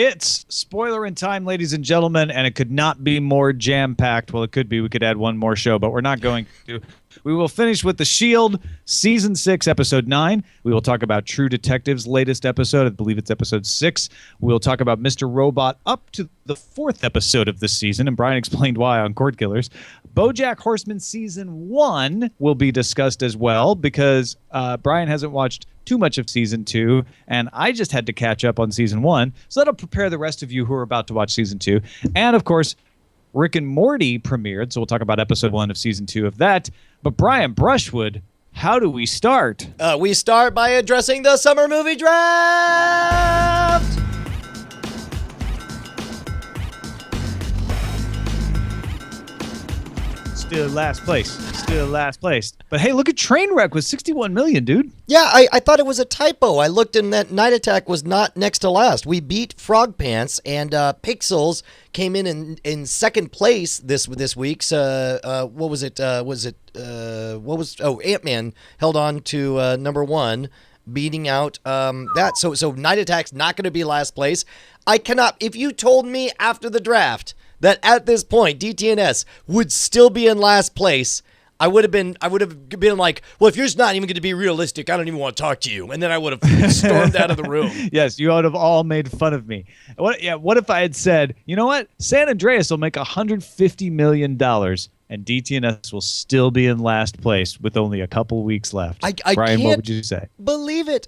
It's Spoilerin time, ladies and gentlemen, and it could not be more jam-packed. Well, it could be. We could add one more show, but we're not going to. We will finish with The Shield, Season 6, Episode 9. We will talk about True Detective's latest episode. I believe it's Episode 6. We'll talk about Mr. Robot up to the 4th episode of this season, and Brian explained why on Cordkillers. BoJack Horseman Season 1 will be discussed as well, because Brian hasn't watched too much of Season 2, and I just had to catch up on Season 1, so that'll prepare the rest of you who are about to watch Season 2. And, of course, Rick and Morty premiered, so we'll talk about Episode 1 of Season 2 of that. But Brian Brushwood, how do we start? We start by addressing the summer movie draft! Still last place. Still last place. But hey, look at Trainwreck with 61 million, dude. Yeah, I thought it was a typo. I looked and that Night Attack was not next to last. We beat Frog Pants, and Pixels came in second place this week. So, what was it? Ant-Man held on to number 1, beating out that. So Night Attack's not going to be last place. I cannot. If you told me after the draft that at this point DTNS would still be in last place, I would have been like, well, if you're just not even going to be realistic, I don't even want to talk to you. And then I would have stormed out of the room. Yes, you would have all made fun of me. What if I had said, you know what? San Andreas will make $150 million and DTNS will still be in last place with only a couple weeks left. Brian, what would you say? Believe it.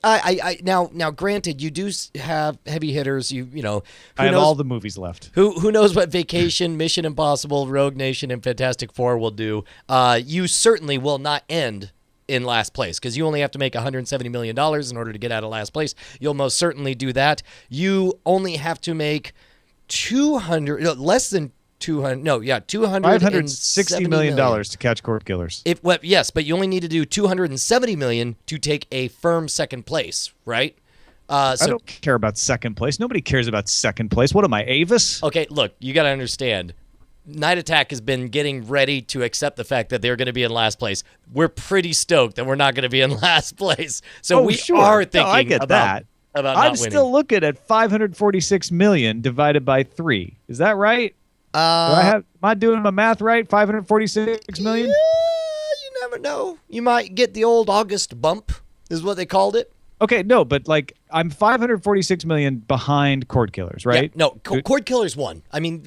Now, granted, you do have heavy hitters. You know. I have all the movies left. Who knows what Vacation, Mission Impossible, Rogue Nation, and Fantastic Four will do? You certainly will not end in last place because you only have to make $170 million in order to get out of last place. You'll most certainly do that. You only have to make less than $560 million to catch Cordkillers. Yes, but you only need to do $270 million to take a firm second place, right? I don't care about second place. Nobody cares about second place. What am I, Avis? Okay, look, you got to understand. Night Attack has been getting ready to accept the fact that they're going to be in last place. We're pretty stoked that we're not going to be in last place. So are thinking I get about I'm not winning. still looking at $546 million divided by 3. Is that right? Am I doing my math right? $546 million? Yeah, you never know. You might get the old August bump, is what they called it. Okay, no, but I'm $546 million behind Cordkillers, right? Yeah, no, Cordkillers won. I mean,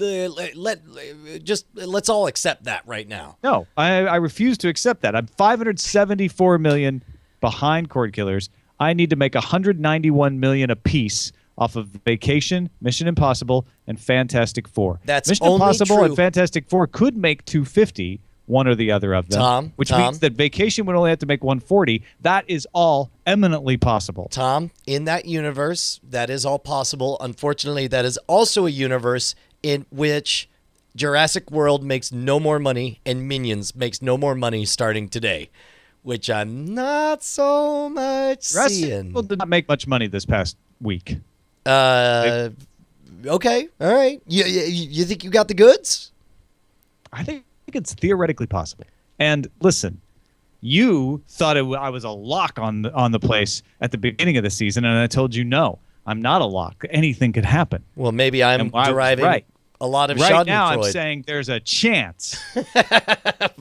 let's all accept that right now. No, I refuse to accept that. I'm $574 million behind Cordkillers. I need to make $191 million apiece off of Vacation, Mission Impossible, and Fantastic Four. That's Mission only Impossible true. and Fantastic Four could make $250, one or the other of them, which means that Vacation would only have to make $140. That is all eminently possible. Tom, in that universe, that is all possible. Unfortunately, that is also a universe in which Jurassic World makes no more money and Minions makes no more money starting today, which I'm not so much seeing. Jurassic World did not make much money this past week. Okay, all right. You think you got the goods? I think it's theoretically possible. And listen, you thought I was a lock on the place at the beginning of the season, and I told you no, I'm not a lock. Anything could happen. Well, maybe I'm deriving a lot of Right Schadenfreude. now, I'm saying there's a chance.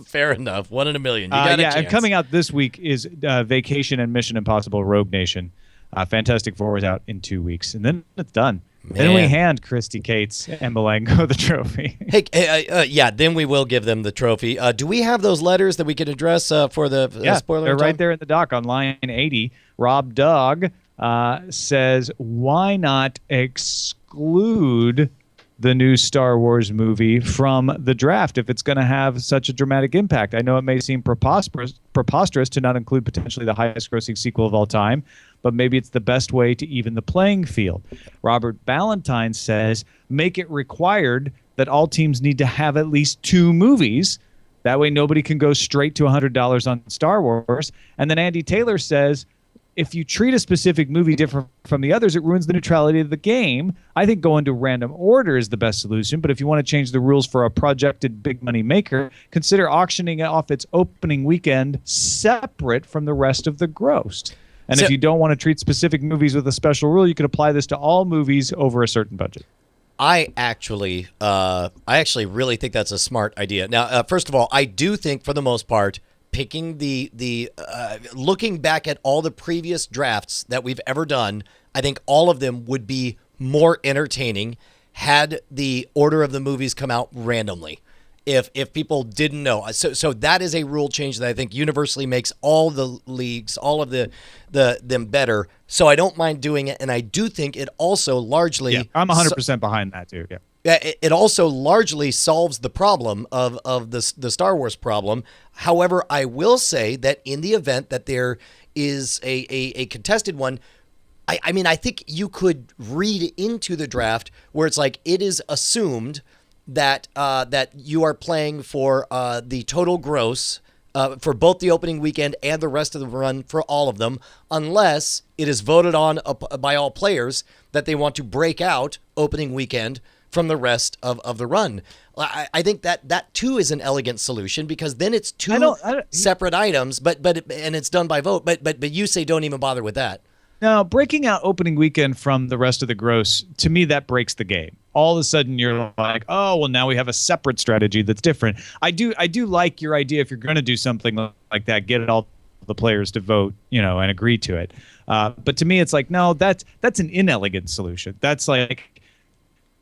Fair enough. 1 in a million. You got a chance. And coming out this week is Vacation and Mission Impossible Rogue Nation. Fantastic Four is out in 2 weeks, and then it's done. Man. Then we hand Christy Cates and Malenko the trophy. Then we will give them the trophy. Do we have those letters that we can address for the spoiler? They're right there in the doc on line 80. Rob Dog says, why not exclude the new Star Wars movie from the draft if it's going to have such a dramatic impact? I know it may seem preposterous to not include potentially the highest grossing sequel of all time, but maybe it's the best way to even the playing field. Robert Ballantyne says, make it required that all teams need to have at least 2 movies. That way nobody can go straight to $100 on Star Wars. And then Andy Taylor says, if you treat a specific movie different from the others, it ruins the neutrality of the game. I think going to random order is the best solution, but if you want to change the rules for a projected big money maker, consider auctioning it off its opening weekend separate from the rest of the gross. And So- if you don't want to treat specific movies with a special rule, you could apply this to all movies over a certain budget. I actually really think that's a smart idea. Now, first of all, I do think for the most part, picking looking back at all the previous drafts that we've ever done, I think all of them would be more entertaining had the order of the movies come out randomly. If people didn't know, so that is a rule change that I think universally makes all the leagues, all of them better. So I don't mind doing it, and I do think it also largely. Yeah, I'm 100% behind that too. Yeah. It also largely solves the problem of the Star Wars problem. However, I will say that in the event that there is a contested one, I mean, I think you could read into the draft where it's like it is assumed that you are playing for the total gross for both the opening weekend and the rest of the run for all of them, unless it is voted on by all players that they want to break out opening weekend from the rest of the run. I think that too is an elegant solution, because then it's two separate items, but it's done by vote. But you say don't even bother with that. Now, breaking out opening weekend from the rest of the gross, to me, that breaks the game. All of a sudden, you're like, oh, well, now we have a separate strategy that's different. I do like your idea. If you're going to do something like that, get all the players to vote, and agree to it. But to me, it's like, no, that's an inelegant solution. That's like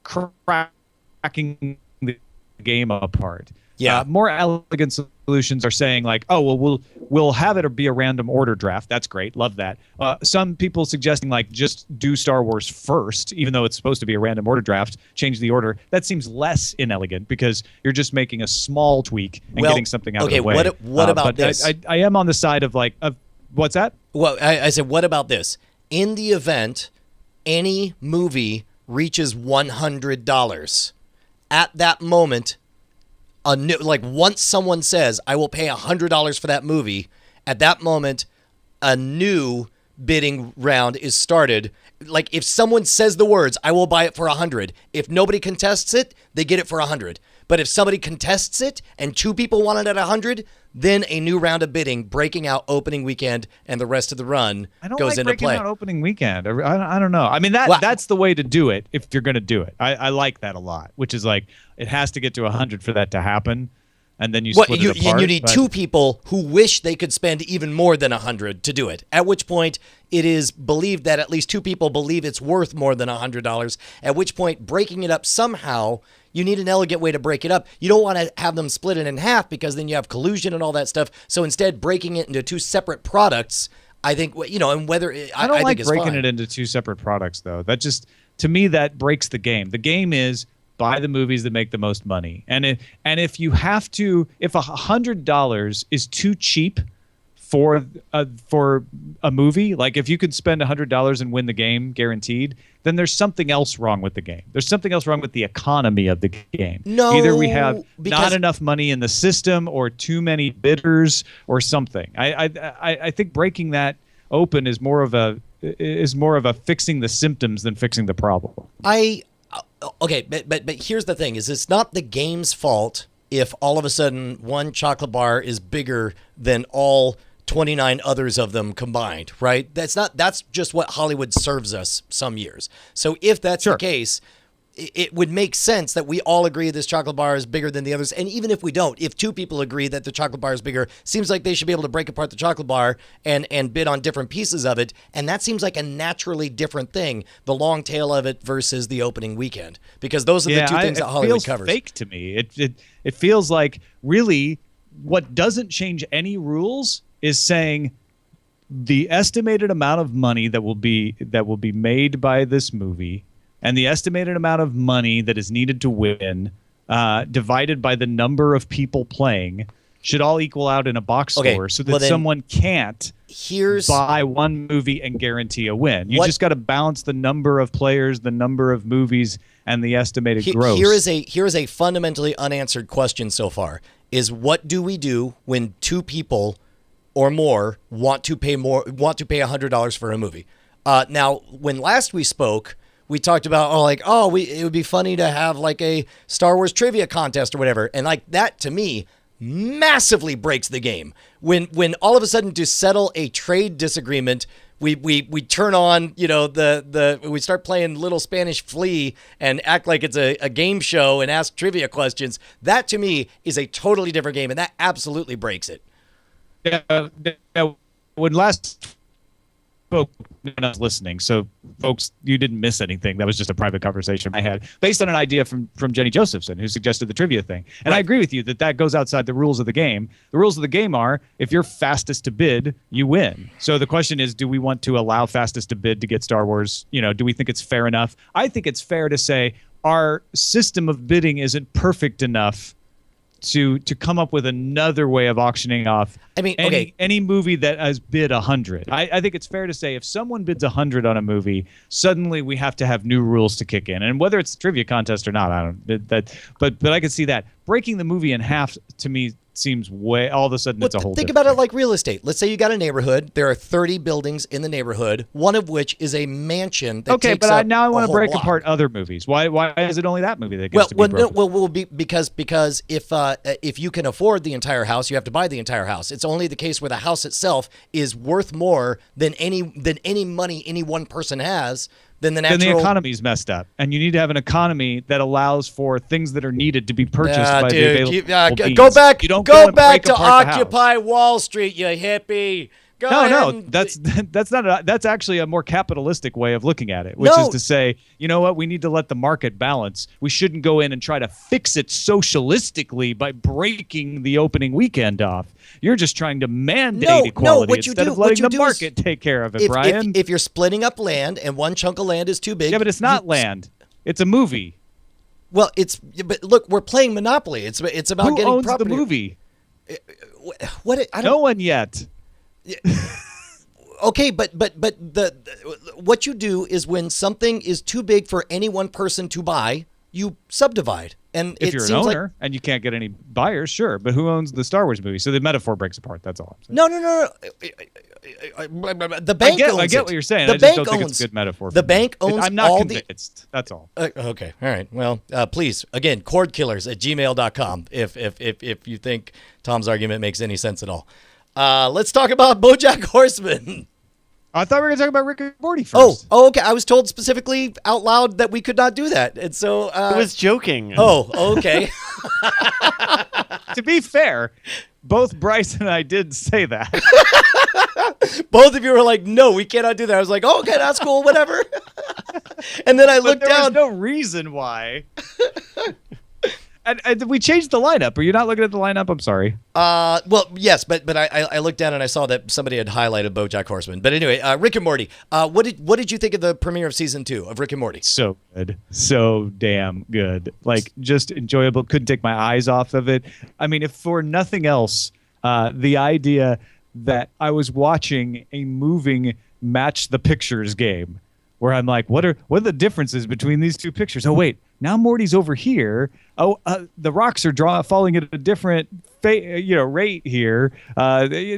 cracking the game apart. Yeah. More elegant solutions are saying like, oh, well, we'll have it or be a random order draft. That's great. Love that. Some people suggesting like just do Star Wars first, even though it's supposed to be a random order draft, change the order. That seems less inelegant because you're just making a small tweak and getting something out of the way. What about this? I am on the side of like, what's that? Well, I said, what about this? In the event any movie reaches $100, at that moment, once someone says, I will pay $100 for that movie, at that moment, a new bidding round is started. Like if someone says the words, I will buy it for $100. If nobody contests it, they get it for $100. But if somebody contests it and two people want it at $100, then a new round of bidding, breaking out opening weekend and the rest of the run goes into play. I don't like breaking out opening weekend. I don't know. I mean, that's the way to do it if you're going to do it. I like that a lot, which is like it has to get to 100 for that to happen. And then you split it apart. You need two people who wish they could spend even more than 100 to do it. At which point, it is believed that at least two people believe it's worth more than $100. At which point, breaking it up somehow, you need an elegant way to break it up. You don't want to have them split it in half because then you have collusion and all that stuff. So instead, breaking it into two separate products, I think, and whether I don't like breaking fine. it into two separate products, though. That just, to me, that breaks the game. The game is buy the movies that make the most money. And if you have to, if $100 is too cheap for a movie, like if you could spend $100 and win the game guaranteed, then there's something else wrong with the game. There's something else wrong with the economy of the game. No, either we have not enough money in the system or too many bidders or something. I think breaking that open is more of a fixing the symptoms than fixing the problem. Okay, but here's the thing: is it's not the game's fault if all of a sudden one chocolate bar is bigger than all 29 others of them combined, right? That's just what Hollywood serves us some years. So if that's the case, it would make sense that we all agree this chocolate bar is bigger than the others. And even if we don't, if two people agree that the chocolate bar is bigger, seems like they should be able to break apart the chocolate bar and bid on different pieces of it. And that seems like a naturally different thing, the long tail of it versus the opening weekend, because those are the two things that Hollywood covers. It feels fake to me. It feels like really what doesn't change any rules is saying the estimated amount of money that will be made by this movie and the estimated amount of money that is needed to win, divided by the number of people playing, should all equal out in a box score so that someone can't buy one movie and guarantee a win. You just got to balance the number of players, the number of movies, and the estimated gross. Here is a fundamentally unanswered question so far, is what do we do when two people or more want to pay $100 for a movie? Now, when last we spoke, we talked about, it would be funny to have like a Star Wars trivia contest or whatever. And like that, to me, massively breaks the game. When all of a sudden to settle a trade disagreement we turn on, we start playing Little Spanish Flea and act like it's a game show and ask trivia questions. That to me is a totally different game, and that absolutely breaks it. Yeah, when last spoke, not listening. So, folks, you didn't miss anything. That was just a private conversation I had based on an idea from Jenny Josephson, who suggested the trivia thing. And I agree with you that goes outside the rules of the game. The rules of the game are, if you're fastest to bid, you win. So the question is, do we want to allow fastest to bid to get Star Wars? Do we think it's fair enough? I think it's fair to say our system of bidding isn't perfect enough to come up with another way of auctioning off any movie that has bid 100. I think it's fair to say if someone bids 100 on a movie, suddenly we have to have new rules to kick in. And whether it's a trivia contest or not, but I can see that. Breaking the movie in half, to me, seems way all of a sudden it's a whole think about it like real estate. Let's say you got a neighborhood. There are 30 buildings in the neighborhood, one of which is a mansion that takes up now I want to break block. apart other movies. Why is it only that movie that gets to be broken? Because if you can afford the entire house, you have to buy the entire house. It's only the case where the house itself is worth more than any money any one person has. Then the economy's messed up, and you need to have an economy that allows for things that are needed to be purchased by the available means. Go back to Occupy Wall Street, you hippie. That's actually a more capitalistic way of looking at it, which is to say, you know what, we need to let the market balance. We shouldn't go in and try to fix it socialistically by breaking the opening weekend off. You're just trying to mandate equality instead of letting the market take care of it, Brian. If you're splitting up land and one chunk of land is too big. Yeah, but it's not land. It's a movie. Well, but look, we're playing Monopoly. It's about getting owns property. the movie? No one yet. Okay, but what you do is when something is too big for any one person to buy, you subdivide. And if you're an owner and you can't get any buyers, sure. But who owns the Star Wars movie? So the metaphor breaks apart. That's all I'm saying. No. The bank owns it. I get what you're saying. The I bank just don't think it's a good metaphor. The bank owns I'm not convinced. That's all. Okay. All right. Well, please, again, cordkillers@gmail.com if you think Tom's argument makes any sense at all. Let's talk about BoJack Horseman. I thought we were going to talk about Rick and Morty first. Oh, okay. I was told specifically out loud that we could not do that. And so... I was joking. Oh, okay. To be fair, both Bryce and I did say that. Both of you were like, no, we cannot do that. I was like, oh, okay, that's cool, whatever. And then I looked down. There was no reason why. And we changed the lineup. Are you not looking at the lineup? I'm sorry. Well, yes, but I looked down and I saw that somebody had highlighted BoJack Horseman. But anyway, Rick and Morty. What did you think of the premiere of season 2 of Rick and Morty? So good, so damn good. Like just enjoyable. Couldn't take my eyes off of it. I mean, if for nothing else, the idea that I was watching a moving match the pictures game, where I'm like, what are the differences between these two pictures? Oh wait. Now Morty's over here. Oh, the rocks are falling at a different rate here.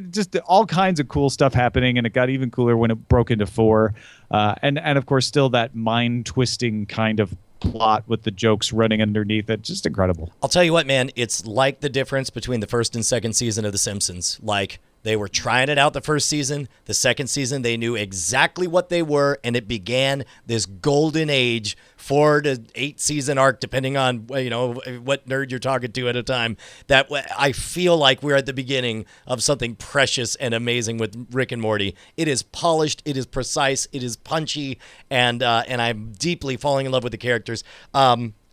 Just all kinds of cool stuff happening, and it got even cooler when it broke into 4. And of course, still that mind-twisting kind of plot with the jokes running underneath it. Just incredible. I'll tell you what, man. It's like the difference between the first and second season of The Simpsons. Like, they were trying it out the first season. The second season, they knew exactly what they were, and it began this golden age, 4 to 8 season arc, depending on what nerd you're talking to at a time. That I feel like we're at the beginning of something precious and amazing with Rick and Morty. It is polished, it is precise, it is punchy, and I'm deeply falling in love with the characters.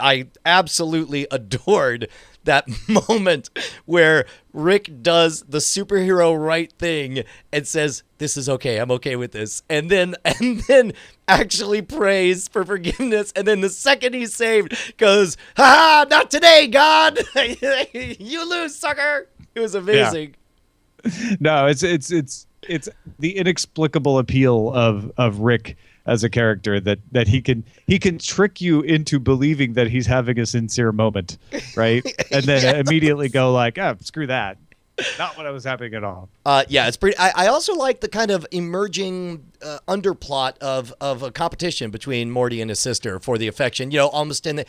I absolutely adored that moment where Rick does the superhero right thing and says, "This is okay. I'm okay with this." And then actually prays for forgiveness. And then the second he's saved goes, "Ha, not today, God. You lose, sucker." It was amazing. Yeah. No, it's the inexplicable appeal of Rick as a character that he can trick you into believing that he's having a sincere moment, right? And then immediately go like, screw that. Not what was happening at all. Yeah, it's pretty. I also like the kind of emerging underplot of a competition between Morty and his sister for the affection. Almost in the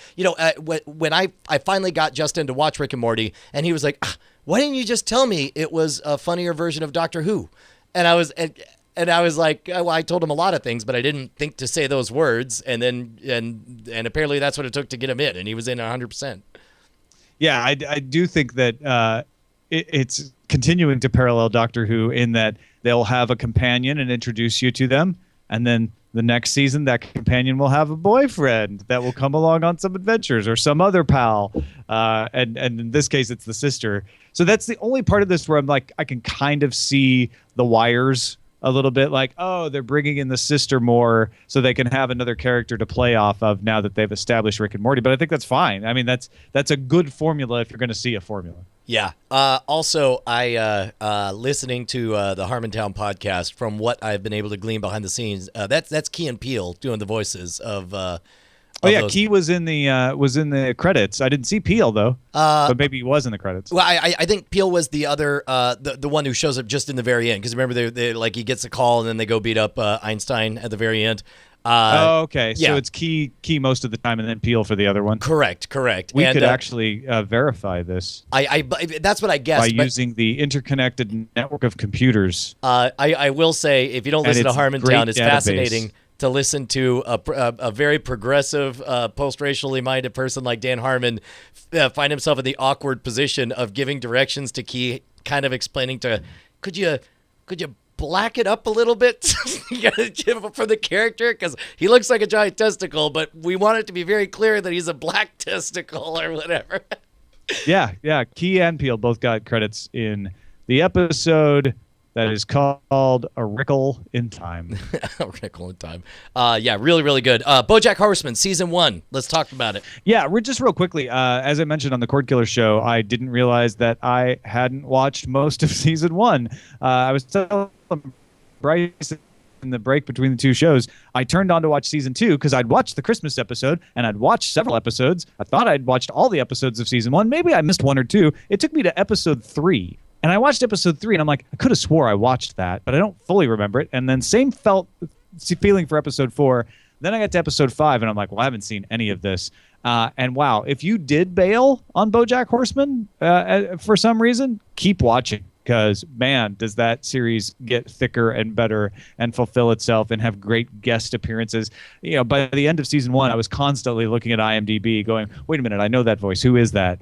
when I finally got Justin to watch Rick and Morty, and he was like, "Why didn't you just tell me it was a funnier version of Doctor Who?" And I was. And I was like, well, I told him a lot of things, but I didn't think to say those words. And then, and apparently that's what it took to get him in. And he was in 100%. Yeah, I do think that it's continuing to parallel Doctor Who in that they'll have a companion and introduce you to them. And then the next season, that companion will have a boyfriend that will come along on some adventures or some other pal. And in this case, it's the sister. So that's the only part of this where I'm like, I can kind of see the wires a little bit, like, oh, they're bringing in the sister more so they can have another character to play off of now that they've established Rick and Morty. But I think that's fine. I mean, that's a good formula if you're going to see a formula. Yeah. Also, I listening to the Harmontown podcast, from what I've been able to glean behind the scenes, that's Key and Peele doing the voices of. Those. Key was in the credits. I didn't see Peele though, but maybe he was in the credits. Well, I think Peele was the other the one who shows up just in the very end, because remember they like he gets a call and then they go beat up Einstein at the very end. Okay. Yeah. So it's Key most of the time, and then Peele for the other one. Correct. We could actually verify this. I that's what I guessed. By using the interconnected network of computers. I will say, if you don't listen to Harmontown, it's database. fascinating to listen to a very progressive, post-racially minded person like Dan Harmon find himself in the awkward position of giving directions to Key, kind of explaining to, could you black it up a little bit for the character, because he looks like a giant testicle, but we want it to be very clear that he's a black testicle or whatever. Yeah. Key and Peele both got credits in the episode that is called A Wrinkle in Time. A Wrinkle in Time. Yeah, really, really good. BoJack Horseman, Season 1. Let's talk about it. Yeah, we're just real quickly. As I mentioned on the Cordkillers show, I didn't realize that I hadn't watched most of Season 1. I was telling Bryce in the break between the two shows, I turned on to watch Season 2 because I'd watched the Christmas episode, and I'd watched several episodes. I thought I'd watched all the episodes of Season 1. Maybe I missed one or two. It took me to episode 3. And I watched episode 3, and I'm like, I could have swore I watched that, but I don't fully remember it. And then same feeling for episode 4. Then I got to episode 5, and I'm like, well, I haven't seen any of this. And wow, if you did bail on BoJack Horseman for some reason, keep watching, because, man, does that series get thicker and better and fulfill itself and have great guest appearances. You know, by the end of season 1, I was constantly looking at IMDb going, wait a minute, I know that voice. Who is that?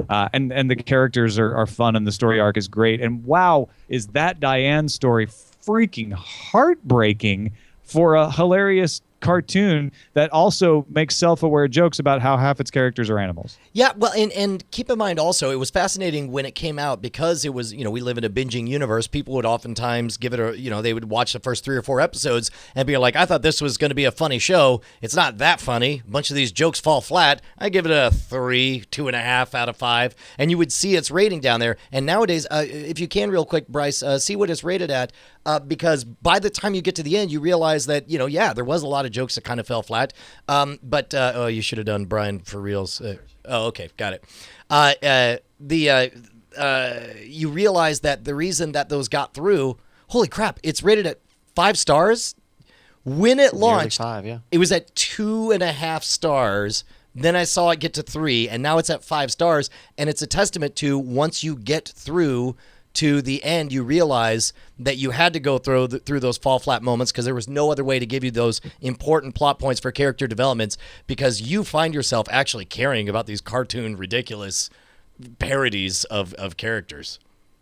And the characters are fun, and the story arc is great. And wow, is that Diane story freaking heartbreaking for a hilarious cartoon that also makes self-aware jokes about how half its characters are animals. Yeah, well, and keep in mind also, it was fascinating when it came out, because it was, we live in a binging universe. People would oftentimes give it they would watch the first 3 or 4 episodes and be like, I thought this was going to be a funny show. It's not that funny. A bunch of these jokes fall flat. I give it a 3, 2.5 out of 5. And you would see its rating down there. And nowadays, if you can real quick, Bryce, see what it's rated at. Because by the time you get to the end, you realize that, there was a lot of jokes that kind of fell flat. But you should have done Brian for reals. Okay, got it. You realize that the reason that those got through, holy crap, it's rated at 5 stars. When it launched, 5, yeah. It was at 2.5 stars. Then I saw it get to 3, and now it's at 5 stars. And it's a testament to, once you get through to the end, you realize that you had to go through those fall flat moments, because there was no other way to give you those important plot points for character developments, because you find yourself actually caring about these cartoon ridiculous parodies of characters.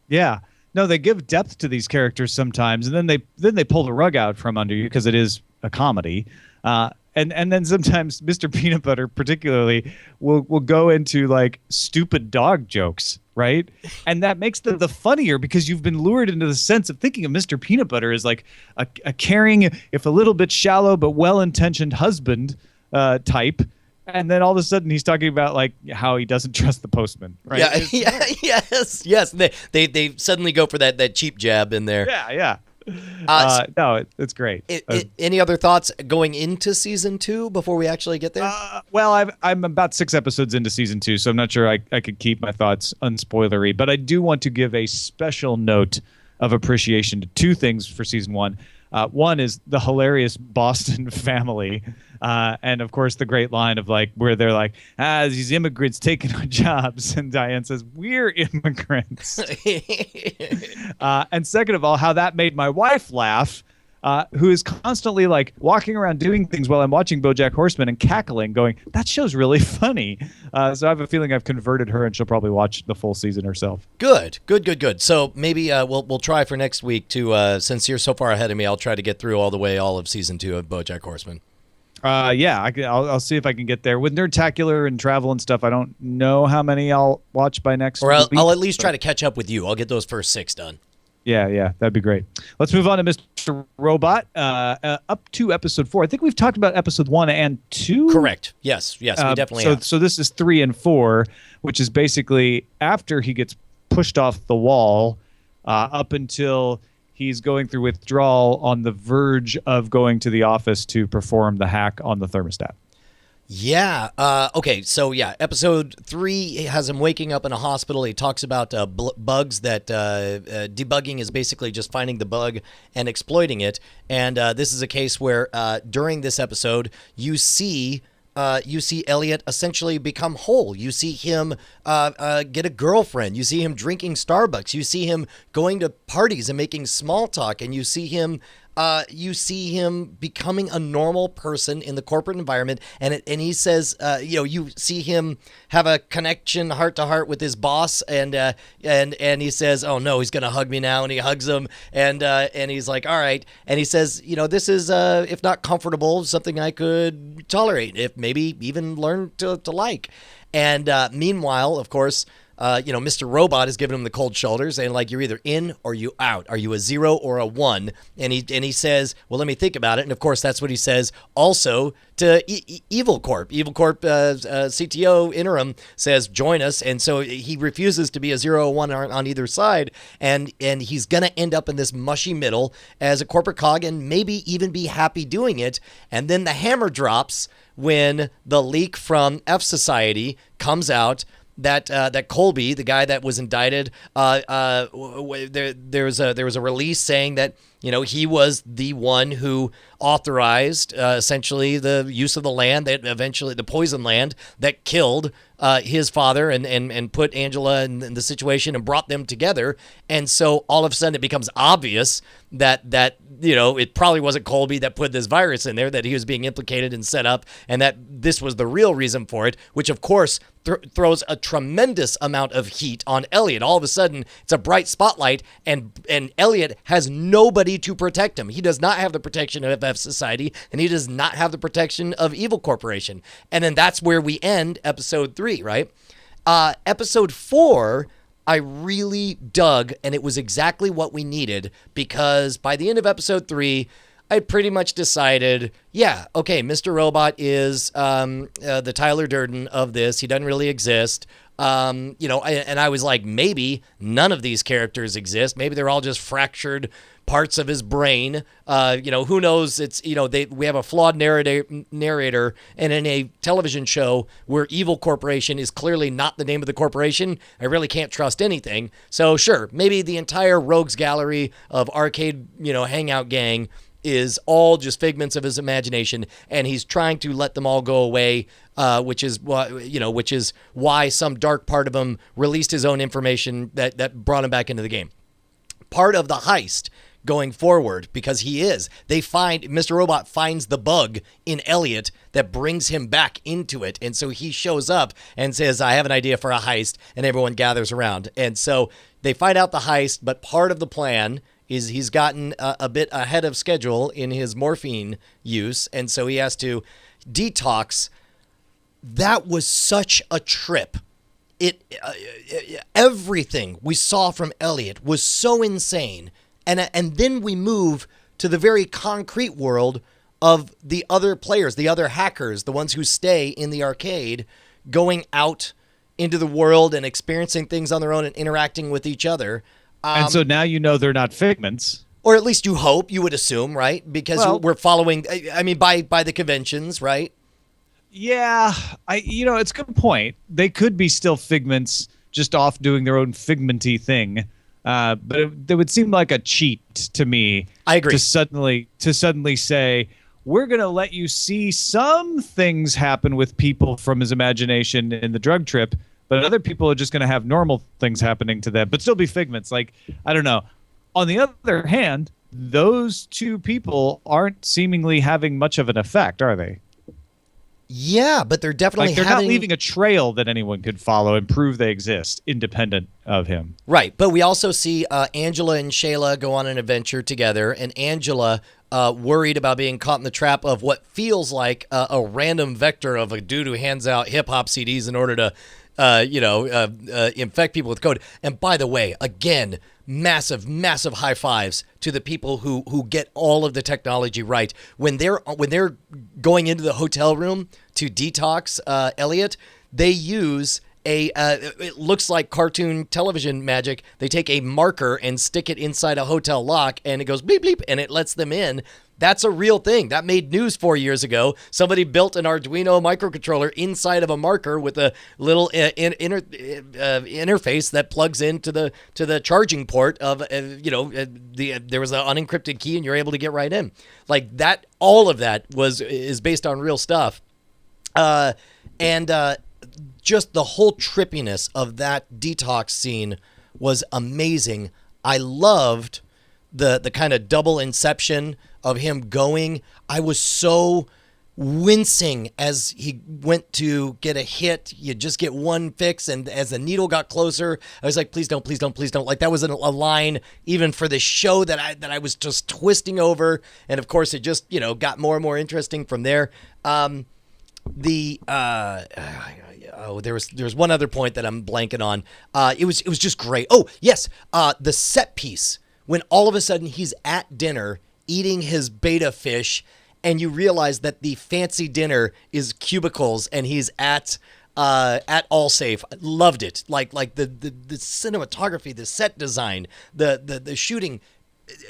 Yeah. No, they give depth to these characters sometimes, and then they pull the rug out from under you, because it is a comedy. And then sometimes Mr. Peanut Butter particularly will go into like stupid dog jokes, right? And that makes them the funnier, because you've been lured into the sense of thinking of Mr. Peanut Butter as like a caring, if a little bit shallow but well-intentioned husband type. And then all of a sudden he's talking about like how he doesn't trust the postman, right? Yes. They suddenly go for that cheap jab in there. Yeah. No, it's great. Any other thoughts going into season 2 before we actually get there? Well, I'm about 6 episodes into season 2, so I'm not sure I could keep my thoughts unspoilery. But I do want to give a special note of appreciation to 2 things for season 1. One is the hilarious Boston family. And of course, the great line of like where they're like, these immigrants taking our jobs. And Diane says, we're immigrants. And second of all, how that made my wife laugh who is constantly like walking around doing things while I'm watching BoJack Horseman and cackling, going, "That show's really funny." So I have a feeling I've converted her, and she'll probably watch the full season herself. Good. So maybe we'll try for next week to since you're so far ahead of me, I'll try to get through all of season 2 of BoJack Horseman. I'll see if I can get there with Nerdtacular and travel and stuff. I don't know how many I'll watch by next week. Or I'll at least try to catch up with you. I'll get those first 6 done. Yeah, that'd be great. Let's move on to Mr. Robot, up to episode 4. I think we've talked about episode 1 and 2. Correct. Yes, we definitely have. So this is 3 and 4, which is basically after he gets pushed off the wall, up until he's going through withdrawal on the verge of going to the office to perform the hack on the thermostat. Yeah. Okay. So episode 3 has him waking up in a hospital. He talks about bugs that debugging is basically just finding the bug and exploiting it. And this is a case where during this episode, you see Elliot essentially become whole. You see him get a girlfriend. You see him drinking Starbucks. You see him going to parties and making small talk. And you see him becoming a normal person in the corporate environment. And he says, you see him have a connection heart to heart with his boss. And he says, "Oh no, he's going to hug me now." And he hugs him and he's like, "All right." And he says, "This is, if not comfortable, something I could tolerate, if maybe even learn to like." And meanwhile, of course, Mr. Robot is giving him the cold shoulders and like, you're either in or you out. Are you a 0 or a 1? And he says, "Well, let me think about it." And of course, that's what he says also to Evil Corp. Evil Corp CTO interim says, "Join us." And so he refuses to be a 0 or 1 on either side. And he's going to end up in this mushy middle as a corporate cog and maybe even be happy doing it. And then the hammer drops when the leak from F Society comes out that Colby, the guy that was indicted, there was a release saying that he was the one who authorized essentially the use of the land that eventually the poison land that killed his father and put Angela in the situation and brought them together. And so all of a sudden it becomes obvious that it probably wasn't Colby that put this virus in there, that he was being implicated and set up, and that this was the real reason for it, which of course throws a tremendous amount of heat on Elliot. All of a sudden it's a bright spotlight, and Elliot has nobody to protect him. He does not have the protection of F Society, and he does not have the protection of Evil Corporation. And then that's where we end episode 3, right? Episode 4, I really dug, and it was exactly what we needed, because by the end of episode 3, I pretty much decided, okay, Mr. Robot is the Tyler Durden of this. He doesn't really exist. And I was like, maybe none of these characters exist. Maybe they're all just fractured parts of his brain. Who knows? It's, we have a flawed narrator, and in a television show where Evil Corporation is clearly not the name of the corporation, I really can't trust anything. So sure, maybe the entire rogues gallery of arcade, hangout gang is all just figments of his imagination, and he's trying to let them all go away, which is why some dark part of him released his own information that brought him back into the game. Part of the heist going forward, because Mr. Robot finds the bug in Elliot that brings him back into it, and so he shows up and says, "I have an idea for a heist," and everyone gathers around, and so they find out the heist. But part of the plan is he's gotten a bit ahead of schedule in his morphine use, and so he has to detox. That was such a trip. Everything we saw from Elliot was so insane, and then we move to the very concrete world of the other players, the other hackers, the ones who stay in the arcade, going out into the world and experiencing things on their own and interacting with each other. And so now they're not figments. Or at least you hope, you would assume, right? Because we're following, by the conventions, right? Yeah, it's a good point. They could be still figments, just off doing their own figmenty thing. But it would seem like a cheat to me. I agree. To suddenly say, we're going to let you see some things happen with people from his imagination in the drug trip, but other people are just going to have normal things happening to them, but still be figments. Like, I don't know. On the other hand, those two people aren't seemingly having much of an effect, are they? Yeah, but they're definitely they're not leaving a trail that anyone could follow and prove they exist independent of him. Right, but we also see Angela and Shayla go on an adventure together, and Angela worried about being caught in the trap of what feels like a random vector of a dude who hands out hip-hop CDs in order to infect people with code. And by the way, again, massive high fives to the people who get all of the technology right. When they're going into the hotel room to detox Elliot, they use it looks like cartoon television magic. They take a marker and stick it inside a hotel lock, and it goes bleep bleep, and it lets them in. That's a real thing. That made news 4 years ago. Somebody built an Arduino microcontroller inside of a marker with a little interface that plugs into the charging port of there was an unencrypted key, and you're able to get right in. Like that. All of that is based on real stuff, and just the whole trippiness of that detox scene was amazing. I loved the kind of double inception of him going. I was so wincing as he went to get a hit. You just get one fix, and as the needle got closer, I was like, please don't, please don't, please don't. Like that was a line even for the show that I was just twisting over, and of course it just got more and more interesting from there. There was one other point that I'm blanking on. It was just great. Oh yes, the set piece when all of a sudden he's at dinner eating his beta fish, and you realize that the fancy dinner is cubicles, and he's at Allsafe. I loved it. Like the cinematography, the set design, the shooting.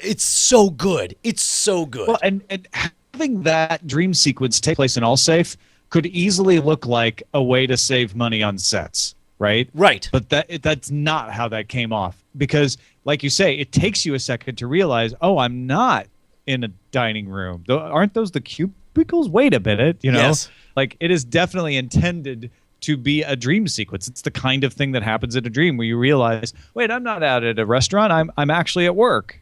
It's so good. It's so good. Well, and having that dream sequence take place in Allsafe could easily look like a way to save money on sets, right? Right. But that's not how that came off, because, like you say, it takes you a second to realize, oh, I'm not in a dining room. Aren't those the cubicles? Wait a minute, Yes. Like it is definitely intended to be a dream sequence. It's the kind of thing that happens in a dream where you realize, wait, I'm not out at a restaurant. I'm actually at work.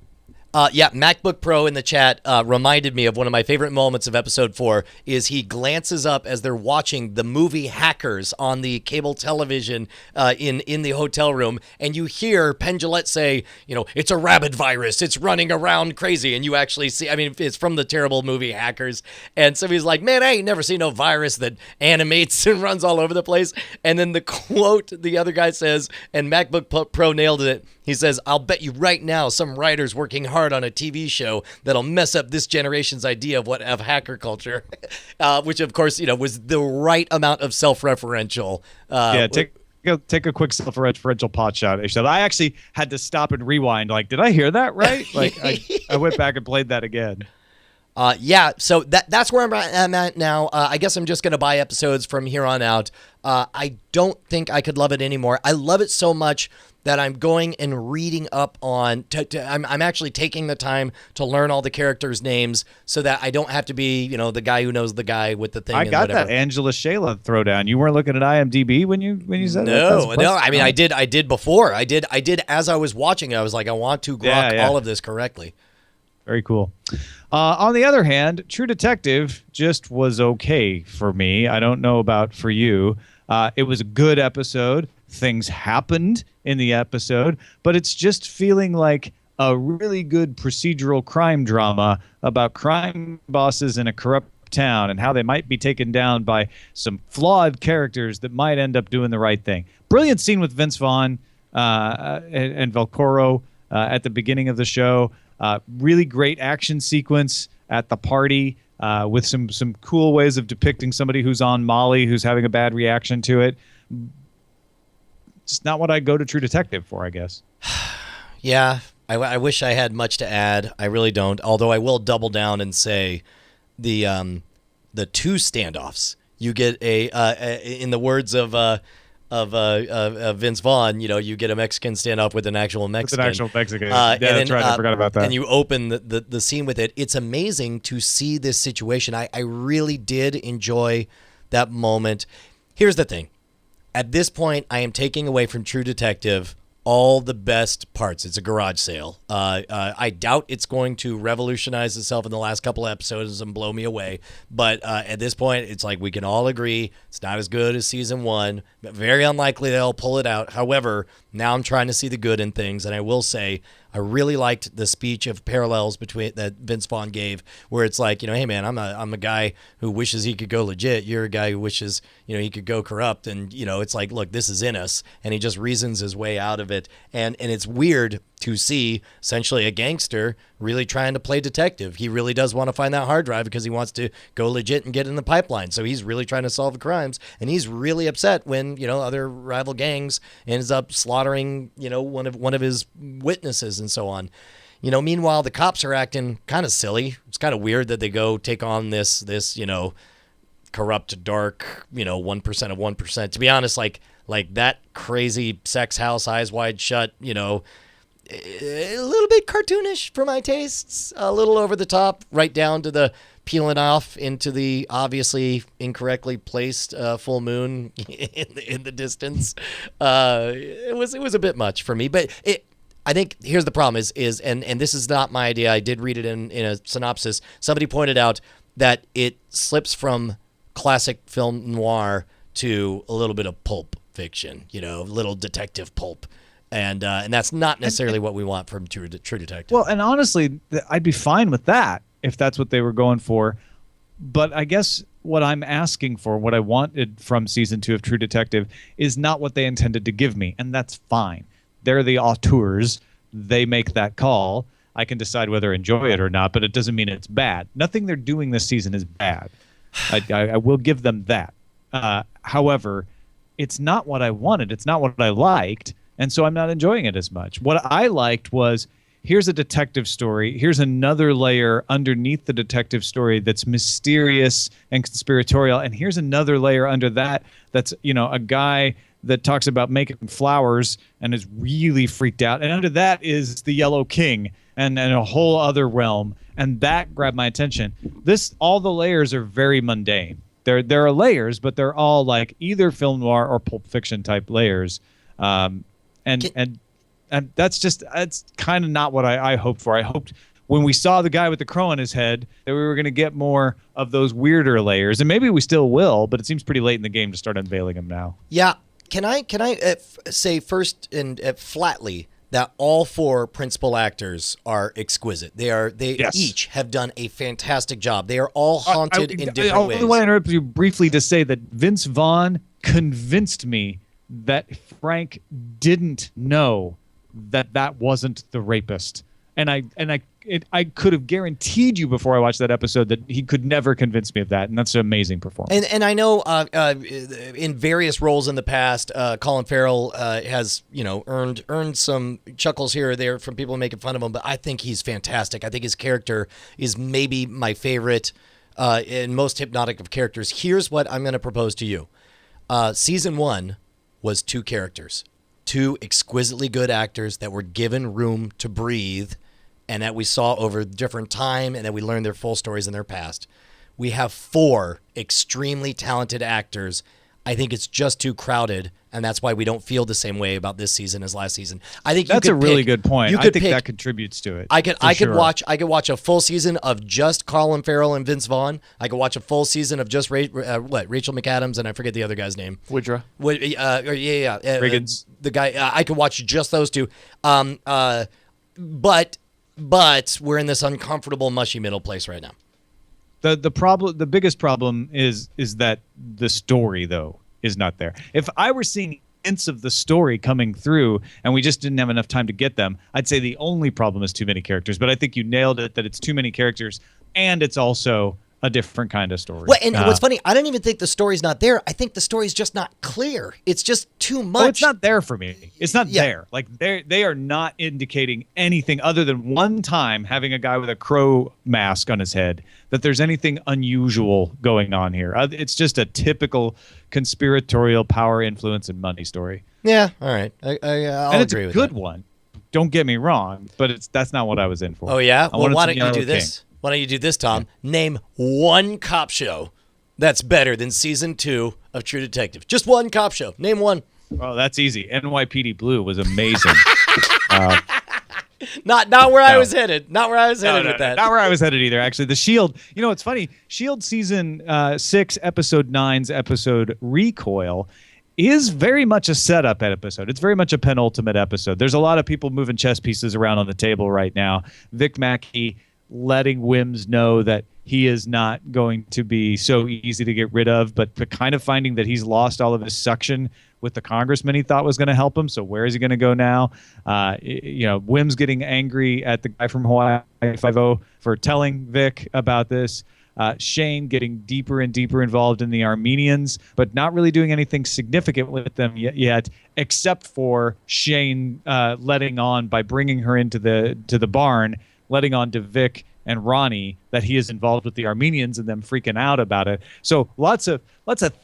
MacBook Pro in the chat reminded me of one of my favorite moments of episode 4 is he glances up as they're watching the movie Hackers on the cable television in the hotel room, and you hear Penn Jillette say, it's a rabbit virus. It's running around crazy. And you actually see, it's from the terrible movie Hackers. And so he's like, man, I ain't never seen no virus that animates and runs all over the place. And then the quote the other guy says, and MacBook Pro nailed it, he says, I'll bet you right now some writer's working hard on a TV show that'll mess up this generation's idea of hacker culture, which of course was the right amount of self-referential. Take a quick self-referential pot shot. I actually had to stop and rewind. Like, did I hear that right? Like, I went back and played that again. So that's where I'm at now. I guess I'm just going to buy episodes from here on out. I don't think I could love it anymore. I love it so much that I'm going and reading up on. I'm actually taking the time to learn all the characters' names so that I don't have to be, the guy who knows the guy with the thing. I got that Angela Shayla throwdown. You weren't looking at IMDb when you said that? No. I did before. I did as I was watching. I was like, I want to grok all of this correctly. Very cool. On the other hand, True Detective just was okay for me. I don't know about for you. It was a good episode. Things happened in the episode, but it's just feeling like a really good procedural crime drama about crime bosses in a corrupt town and how they might be taken down by some flawed characters that might end up doing the right thing. Brilliant scene with Vince Vaughn and Velcoro at the beginning of the show. Really great action sequence at the party with some cool ways of depicting somebody who's on Molly, who's having a bad reaction to it. Just not what I go to True Detective for, I guess. Yeah, I wish I had much to add. I really don't. Although I will double down and say the two standoffs. You get in the words of Vince Vaughn, you get a Mexican standoff with an actual Mexican. With an actual Mexican. That's right. I forgot about that. And you open the scene with it. It's amazing to see this situation. I really did enjoy that moment. Here's the thing. At this point, I am taking away from True Detective all the best parts. It's a garage sale. I doubt it's going to revolutionize itself in the last couple episodes and blow me away. But at this point, it's like we can all agree it's not as good as season 1. Very unlikely they'll pull it out. However, now I'm trying to see the good in things, and I will say I really liked the speech of parallels between that Vince Vaughn gave, where it's like, hey man, I'm a guy who wishes he could go legit. You're a guy who wishes he could go corrupt, and it's like, look, this is in us, and he just reasons his way out of it, and it's weird to see essentially a gangster really trying to play detective. He really does want to find that hard drive because he wants to go legit and get in the pipeline. So he's really trying to solve the crimes, and he's really upset when other rival gangs ends up slaughtering one of his witnesses and so on. Meanwhile, the cops are acting kind of silly. It's kind of weird that they go take on this corrupt, dark 1% of 1%. To be honest, like that crazy sex house, eyes wide shut, a little bit cartoonish for my tastes, a little over the top, right down to the peeling off into the obviously incorrectly placed full moon in the distance. It was a bit much for me, but I think here's the problem is and this is not my idea. I did read it in a synopsis. Somebody pointed out that it slips from classic film noir to a little bit of pulp fiction, little detective pulp. And that's not necessarily what we want from True Detective. Well, and honestly, I'd be fine with that if that's what they were going for. But I guess what I'm asking for, what I wanted from season 2 of True Detective, is not what they intended to give me, and that's fine. They're the auteurs. They make that call. I can decide whether I enjoy it or not, but it doesn't mean it's bad. Nothing they're doing this season is bad. I will give them that. However, it's not what I wanted. It's not what I liked. And so I'm not enjoying it as much. What I liked was, here's a detective story. Here's another layer underneath the detective story that's mysterious and conspiratorial. And here's another layer under that that's, a guy that talks about making flowers and is really freaked out. And under that is the Yellow King and a whole other realm. And that grabbed my attention. All the layers are very mundane. There are layers, but they're all like either film noir or Pulp Fiction type layers. And that's kind of not what I hoped for. I hoped when we saw the guy with the crow on his head that we were going to get more of those weirder layers, and maybe we still will. But it seems pretty late in the game to start unveiling them now. Yeah, can I say first and flatly that all 4 principal actors are exquisite. They yes. each have done a fantastic job. They are all haunted in different ways. I want to interrupt you briefly to say that Vince Vaughn convinced me that Frank didn't know that wasn't the rapist, and I could have guaranteed you before I watched that episode that he could never convince me of that, and that's an amazing performance. And I know in various roles in the past, Colin Farrell has earned some chuckles here or there from people making fun of him, but I think he's fantastic. I think his character is maybe my favorite and most hypnotic of characters. Here's what I'm going to propose to you: season 1 was 2 characters, 2 exquisitely good actors that were given room to breathe and that we saw over different time and that we learned their full stories in their past. We have 4 extremely talented actors. I think it's just too crowded, and that's why we don't feel the same way about this season as last season. I think that's a really good point. I think that contributes to it. I could watch a full season of just Colin Farrell and Vince Vaughn. I could watch a full season of just Rachel McAdams, and I forget the other guy's name. Widra. Riggins. The guy. I could watch just those 2. But we're in this uncomfortable, mushy middle place right now. The biggest problem is that the story, though, is not there. If I were seeing hints of the story coming through and we just didn't have enough time to get them, I'd say the only problem is too many characters. But I think you nailed it, that it's too many characters, and it's also a different kind of story. Well, and what's funny, I don't even think the story's not there. I think the story's just not clear. It's just too much. Oh, it's not there for me. It's not there. Like they are not indicating anything other than one time having a guy with a crow mask on his head that there's anything unusual going on here. It's just a typical conspiratorial power, influence, and money story. Yeah, all right. I'll agree with that. And it's a good one. Don't get me wrong, but that's not what I was in for. Oh, yeah? Well, why don't you do this? Why don't you do this, Tom? Name one cop show that's better than season 2 of True Detective. Just one cop show. Name one. Oh, that's easy. NYPD Blue was amazing. Not where I was headed. Not where I was headed with that. Not where I was headed either, actually. The Shield, it's funny. Shield season 6, episode 9's episode Recoil is very much a setup episode. It's very much a penultimate episode. There's a lot of people moving chess pieces around on the table right now. Vic Mackey letting Wims know that he is not going to be so easy to get rid of, but kind of finding that he's lost all of his suction with the congressman he thought was going to help him. So where is he going to go now? Wims getting angry at the guy from Hawaii 5-0 for telling Vic about this. Shane getting deeper and deeper involved in the Armenians, but not really doing anything significant with them yet, except for Shane letting on by bringing her into the barn, letting on to Vic and Ronnie that he is involved with the Armenians and them freaking out about it. So lots of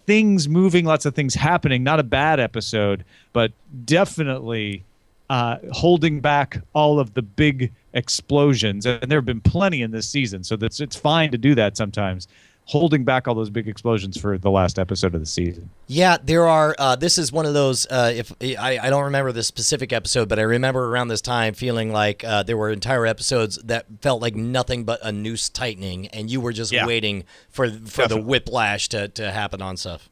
things moving, lots of things happening. Not a bad episode, but definitely holding back all of the big explosions. And there have been plenty in this season, so it's fine to do that sometimes. Holding back all those big explosions for the last episode of the season. Yeah, there are. This is one of those. If I don't remember the specific episode, but I remember around this time feeling like there were entire episodes that felt like nothing but a noose tightening, and you were just waiting for the whiplash to happen on stuff.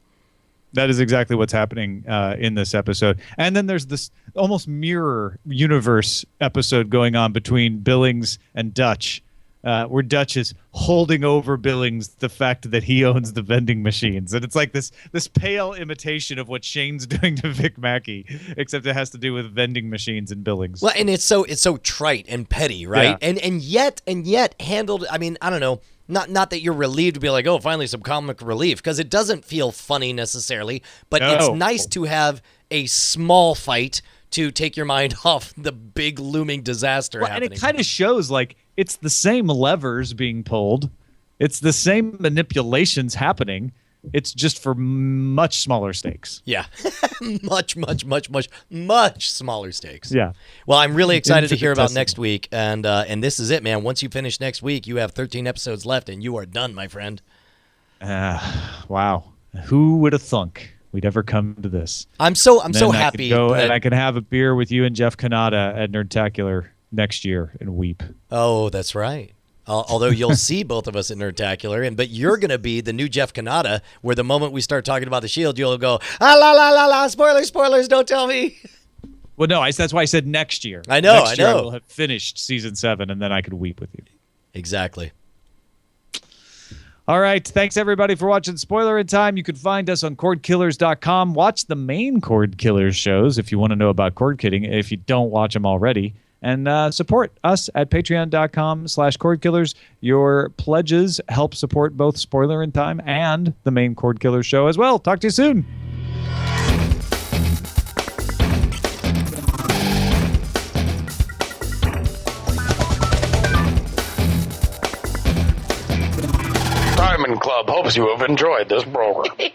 That is exactly what's happening in this episode. And then there's this almost mirror universe episode going on between Billings and Dutch. Where Dutch is holding over Billings the fact that he owns the vending machines. And it's like this pale imitation of what Shane's doing to Vic Mackey, except it has to do with vending machines and Billings. Well, and it's so trite and petty, right? Yeah. And yet handled, I mean, I don't know, not that you're relieved to be like, oh, finally some comic relief, because it doesn't feel funny necessarily, but it's nice to have a small fight to take your mind off the big looming disaster happening. And it kind of shows like it's the same levers being pulled. It's the same manipulations happening. It's just for much smaller stakes. Yeah. much smaller stakes. Yeah. Well, I'm really excited to hear about next week. And this is it, man. Once you finish next week, you have 13 episodes left and you are done, my friend. Wow. Who would have thunk we'd ever come to this? I'm so happy. And I can have a beer with you and Jeff Kanata at Nerdtacular next year and weep. Oh, that's right. Although you'll see both of us at Nerdtacular, but you're going to be the new Jeff Kanata, where the moment we start talking about the Shield, you'll go, la la la la, spoilers, don't tell me. Well, no, that's why I said next year. I know. Next year I will have finished season 7, and then I could weep with you. Exactly. All right. Thanks, everybody, for watching Spoilerin Time. You can find us on Cordkillers.com. Watch the main Cordkillers shows if you want to know about cord kidding, if you don't watch them already. And support us at patreon.com/Cordkillers. Your pledges help support both Spoilerin Time and the main Cordkillers show as well. Talk to you soon. Diamond Club hopes you have enjoyed this program.